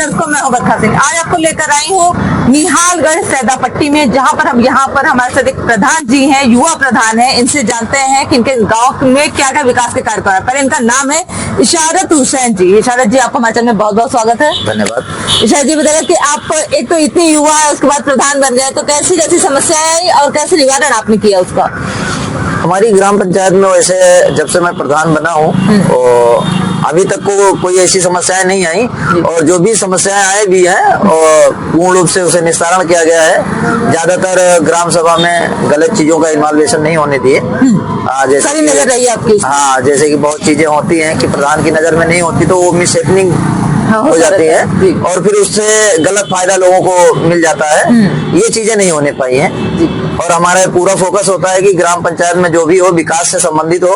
दर्शकों, मैं हूं बरखा सिंह। आज आपको लेकर आई हूं निहालगढ़ सैदापट्टी में, जहां पर यहाँ पर हमारे साथ एक प्रधान जी हैं, युवा प्रधान हैं। इनसे जानते हैं कि इनके गांव में क्या क्या विकास के कार्य कर रहे हैं। पहले इनका नाम है इशारत हुसैन जी। इशारत जी, आपका हमारे चैनल में बहुत बहुत स्वागत है। धन्यवाद। इशारत जी, बताइए कि आप एक तो इतने युवा है, उसके बाद प्रधान बन गए, तो कैसी कैसी समस्याएं आई और कैसे निवारण आपने किया उसका? हमारी ग्राम पंचायत में वैसे जब से मैं प्रधान बना हूँ और अभी तक को कोई ऐसी समस्याएं नहीं आई, और जो भी समस्याएं आए भी हैं और पूर्ण रूप से उसे निस्तारण किया गया है। ज्यादातर ग्राम सभा में गलत चीजों का इन्वॉल्वेशन नहीं होने दिए। जैसे नजर रही आपकी? हाँ, जैसे कि बहुत चीजें होती हैं कि प्रधान की नजर में नहीं होती तो वो मिस हैपनिंग हो जाती है और फिर उससे गलत फायदा लोगों को मिल जाता है। ये चीजें नहीं होने पाई हैं और हमारा पूरा फोकस होता है कि ग्राम पंचायत में जो भी हो विकास से संबंधित हो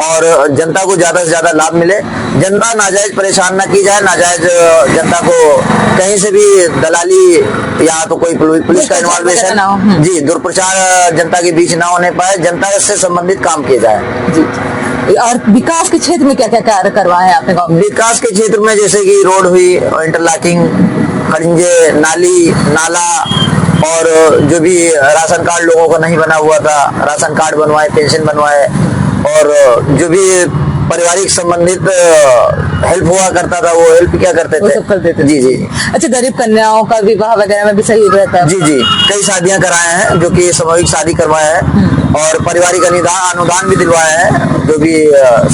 और जनता को ज्यादा से ज्यादा लाभ मिले। जनता नाजायज परेशान ना की जाए, नाजायज जनता को कहीं से भी दलाली या तो कोई पुलिस का इन्वॉल्वेशन, जी, दुष्प्रचार जनता के बीच ना होने पाए, जनता से संबंधित काम किए जाए। और विकास के क्षेत्र में क्या क्या कार्य करवाए हैं आपने गाँव में? विकास के क्षेत्र में जैसे कि रोड हुई, इंटरलॉकिंग, खड़िंजे, नाली, नाला, और जो भी राशन कार्ड लोगों को नहीं बना हुआ था, राशन कार्ड बनवाए, पेंशन बनवाए, और जो भी पारिवारिक संबंधित हेल्प हुआ करता था वो हेल्प क्या करते थे, सब कर देते थे। जी जी। अच्छा, गरीब कन्याओं का विवाह वगैरह में भी सहयोग रहता है? जी जी, कई शादियां कराए हैं, जो कि सामूहिक शादी करवाया है और पारिवारिक अनुदान भी दिलवाया है, जो भी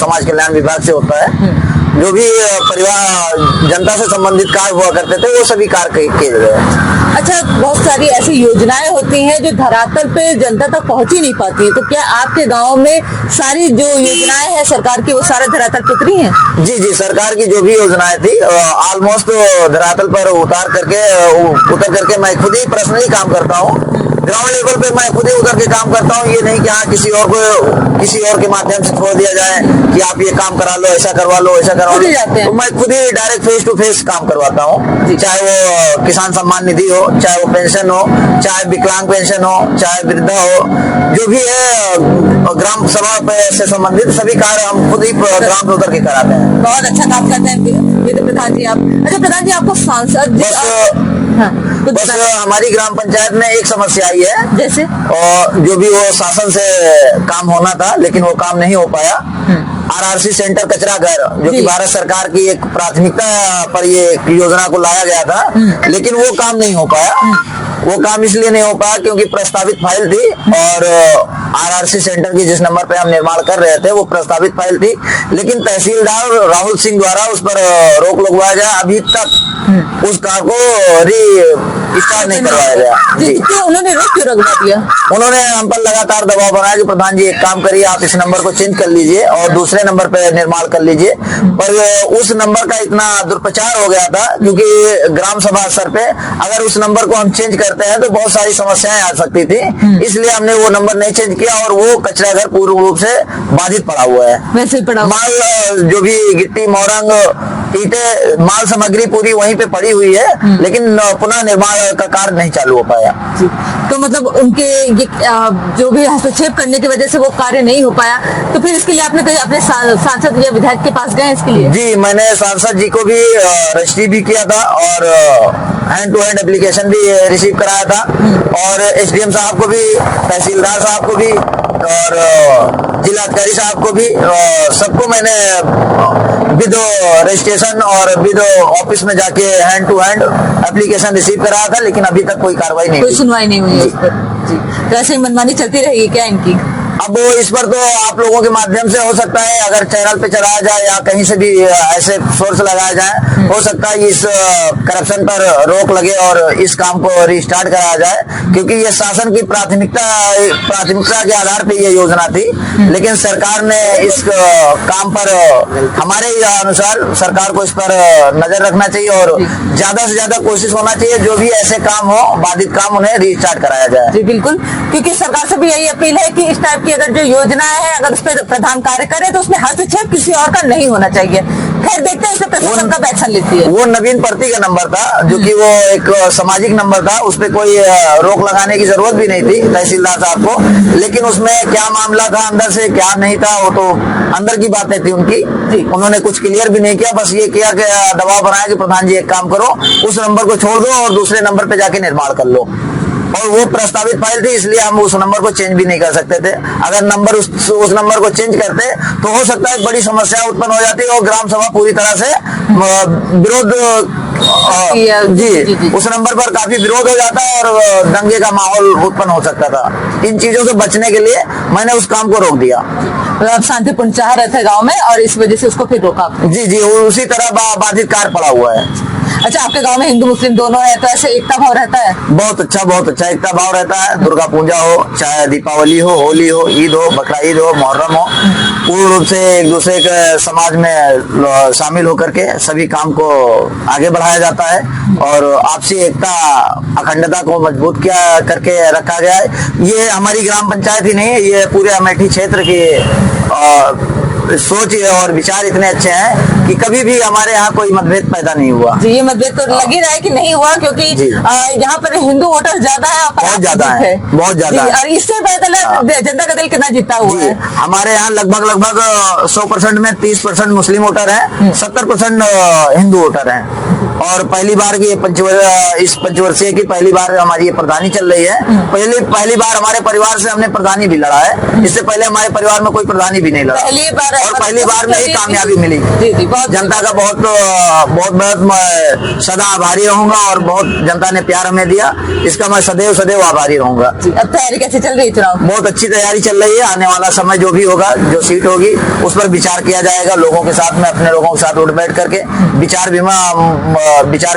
समाज कल्याण विभाग से होता है। जो भी परिवार जनता से संबंधित कार्य हुआ करते थे वो सभी कार्य किए गए। अच्छा, बहुत सारी ऐसी योजनाएं होती हैं जो धरातल पे जनता तक पहुंच ही नहीं पाती है, तो क्या आपके गांव में सारी जो योजनाएं हैं सरकार की वो सारे धरातल पे उतरी हैं? जी जी, सरकार की जो भी योजनाएं थी ऑलमोस्ट धरातल पर उतर करके मैं खुद ही पर्सनली काम करता हूँ। ग्राउंड लेवल पे मैं खुद ही उतर के काम करता हूँ। ये नहीं कि हाँ किसी और के माध्यम से छोड़ दिया जाए कि आप ये काम करा लो, ऐसा करवा लो, ऐसा करवा लो, तो मैं खुद ही डायरेक्ट फेस टू फेस काम करवाता हूँ। चाहे वो किसान सम्मान निधि हो, चाहे वो पेंशन हो, चाहे विकलांग पेंशन हो, चाहे वृद्धा हो, जो भी है ग्राम सभा से संबंधित सभी कार्य हम खुद ही ग्राम पे उतर के कराते हैं। बहुत अच्छा काम करते हैं प्रधान जी आप। अच्छा प्रधान जी, आपको सांसद बस हमारी ग्राम पंचायत में एक समस्या आई है, जैसे, और जो भी वो शासन से काम होना था लेकिन वो काम नहीं हो पाया। आरआरसी सेंटर कचरा घर, जो कि भारत सरकार की एक प्राथमिकता पर ये योजना को लाया गया था, लेकिन वो काम नहीं हो पाया। वो काम इसलिए नहीं हो पाया क्योंकि प्रस्तावित फाइल थी और आरआरसी सेंटर की जिस नंबर पे हम निर्माण कर रहे थे वो प्रस्तावित फाइल थी, लेकिन तहसीलदार राहुल सिंह द्वारा उस पर रोक लगवाया गया। अभी तक उस काम को स्टार्ट नहीं करवाया गया। जी, उन्होंने रोक क्यों लगवा दिया? उन्होंने हम पर लगातार दबाव बनाया कि प्रधान जी एक काम करिए, आप इस नंबर को चेंज कर लीजिए और दूसरे नंबर पे निर्माण कर लीजिए। पर उस नंबर का इतना दुष्प्रचार हो गया था क्योंकि ग्राम सभा स्तर पे अगर उस नंबर को हम चेंज करते हैं तो बहुत सारी समस्याएं आ सकती थी, इसलिए हमने वो नंबर नहीं चेंज किया और वो कचरा घर पूर्ण रूप से बाधित पड़ा हुआ है। वैसे पड़ा माल, जो भी गिट्टी, मोरंग, ईंटें, माल सामग्री पूरी वहीं पे पड़ी हुई है, लेकिन पुनः निर्माण का कार्य नहीं चालू हो पाया। तो मतलब उनके जो भी हस्तक्षेप करने की वजह से वो कार्य नहीं हो पाया, तो फिर इसके लिए आपने कहीं अपने सांसद या विधायक के पास गए इसके लिए? जी, मैंने सांसद जी को भी रजिस्ट्री भी किया था और हैंड टू हैंड एप्लीकेशन भी रिसीव कराया था और एसडीएम साहब को भी, तहसीलदार साहब को भी और जिलाधिकारी साहब को भी, सबको मैंने विद रजिस्ट्रेशन और विद ऑफिस में जाके hand to hand application receive कराया था, लेकिन अभी तक कोई कार्रवाई नहीं, कोई सुनवाई नहीं हुई है इस पर। जी, तो ऐसे ही मनमानी चलती रहेगी क्या इनकी? अब इस पर तो आप लोगों के माध्यम से हो सकता है, अगर चैनल पे चलाया जाए या कहीं से भी ऐसे सोर्स लगाया जाए, हो सकता है इस करप्शन पर रोक लगे और इस काम को रिस्टार्ट कराया जाए, क्योंकि ये शासन की प्राथमिकता के आधार पे ये योजना थी। लेकिन सरकार ने इस काम पर, हमारे अनुसार सरकार को इस पर नजर रखना चाहिए और ज्यादा से ज्यादा कोशिश होना चाहिए, जो भी ऐसे काम हो, बाधित काम, उन्हें रिस्टार्ट कराया जाए। जी बिल्कुल, क्योंकि सरकार से भी यही अपील है कि इस टाइप की अगर जो योजना है, अगर उस पर प्रधान कार्य करे तो उसमें हस्तक्षेप किसी और का नहीं होना चाहिए। खैर देखते हैं इसे प्रशासन कब एक्शन लेती है। वो नवीन प्रति का नंबर था, जो कि वो एक सामाजिक नंबर था, उस पर कोई रोक लगाने की जरूरत भी नहीं थी तहसीलदार साहब को। लेकिन उसमें क्या मामला था अंदर से क्या नहीं था, वो तो अंदर की बातें थी उनकी। उन्होंने कुछ क्लियर भी नहीं किया, बस ये किया कि दबाव बनाया कि प्रधान जी एक काम करो, उस नंबर को छोड़ दो और दूसरे नंबर पे जाके निर्माण कर लो। और वो प्रस्तावित फाइल थी, इसलिए हम उस नंबर को चेंज भी नहीं कर सकते थे। अगर नंबर उस नंबर को चेंज करते तो हो सकता है बड़ी समस्या उत्पन्न हो जाती और ग्राम सभा पूरी तरह से विरोध जी उस नंबर पर काफी विरोध हो जाता है और दंगे का माहौल उत्पन्न हो सकता था। इन चीजों से बचने के लिए मैंने उस काम को रोक दिया। आप शांतिपूर्ण चाह रहे थे गाँव में और इस वजह से उसको फिर रोका। जी उसी तरह बाधित कार्य पड़ा हुआ है। अच्छा, आपके गांव में हिंदू मुस्लिम दोनों है, तो ऐसे एकता भाव रहता है? बहुत अच्छा एकता भाव रहता है। दुर्गा पूजा हो, चाहे दीपावली हो, होली हो, ईद हो, बकरा ईद हो, मुहर्रम हो, पूर्ण रूप से एक दूसरे के समाज में शामिल होकर के सभी काम को आगे बढ़ाया जाता है और आपसी एकता अखंडता को मजबूत किया करके रखा गया है। ये हमारी ग्राम पंचायत ही नहीं है, ये पूरे अमेठी क्षेत्र की सोच और विचार इतने अच्छे हैं कि कभी भी हमारे यहाँ कोई मतभेद पैदा नहीं हुआ। जी, ये मतभेद तो लग ही रहा है कि नहीं हुआ, क्योंकि यहाँ पर हिंदू वोटर ज्यादा है, बहुत ज्यादा है। और इससे पहले जनता का दिल कितना जीता हुआ है। हमारे यहाँ लगभग 100% में 30% मुस्लिम वोटर है, 70% हिंदू वोटर है। और पहली बार की इस पंचवर्षीय की पहली बार हमारी ये प्रधानी चल रही है। पहली बार हमारे परिवार से हमने प्रधानी भी लड़ा है, इससे पहले हमारे परिवार में कोई प्रधानी भी नहीं लड़ा और पहली बार में ही कामयाबी मिली। जनता का बहुत मैं सदा आभारी रहूंगा और बहुत जनता ने प्यार हमें दिया, इसका मैं सदैव आभारी रहूंगा। अब तैयारी कैसे चल रही है चुनाव? बहुत अच्छी तैयारी चल रही है। आने वाला समय जो भी होगा, जो सीट होगी उस पर विचार किया जाएगा। लोगों के साथ में अपने लोगों के साथ उठ बैठ करके विचार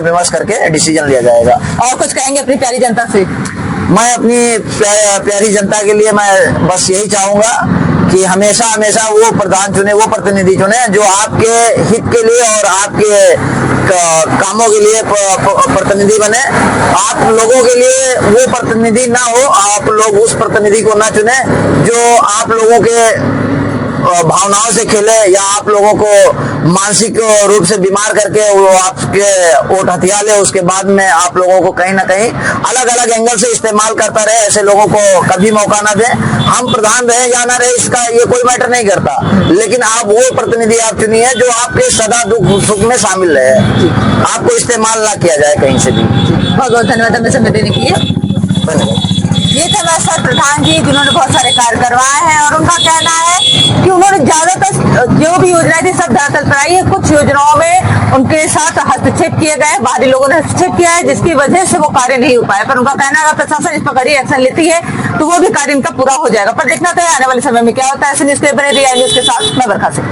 विमर्श करके डिसीजन लिया जाएगा। और कुछ कहेंगे अपनी प्यारी जनता से? मैं अपनी प्यारी जनता के लिए मैं बस यही चाहूंगा कि हमेशा वो प्रधान चुने, वो प्रतिनिधि चुने जो आपके हित के लिए और आपके कामों के लिए प्रतिनिधि बने। आप लोगों के लिए वो प्रतिनिधि ना हो, आप लोग उस प्रतिनिधि को ना चुने जो आप लोगों के भावनाओं से खेले या आप लोगों को मानसिक रूप से बीमार करके वो आपके वोट हथिया ले, उसके बाद में आप लोगों को कहीं ना कहीं अलग अलग एंगल से इस्तेमाल करता रहे। ऐसे लोगों को कभी मौका ना दें। हम प्रधान रहे या ना रहे, इसका ये कोई मैटर नहीं करता, लेकिन आप वो प्रतिनिधि आप चुनिए जो आपके सदा दुख सुख में शामिल रहे, आपको इस्तेमाल ना किया जाए कहीं से भी। बहुत बहुत धन्यवाद हमें समय देने के लिए। धन्यवाद। ये थे हमारे साथ प्रधान जी, जिन्होंने बहुत सारे कार्य करवाए हैं और उनका कहना है कि उन्होंने ज्यादातर जो भी योजनाएं थी सब धरातल पर आई है। कुछ योजनाओं में उनके साथ हस्तक्षेप किए गए, बाहरी लोगों ने हस्तक्षेप किया है, जिसकी वजह से वो कार्य नहीं हो पाया। पर उनका कहना है अगर प्रशासन इस पर कड़ी एक्शन लेती है तो वो भी कार्य इनका पूरा हो जाएगा। पर देखना तो आने वाले समय में क्या होता है। ऐसे न्यूज़ के बने रिया न्यूज़ के साथ मैं बरखा सिंह।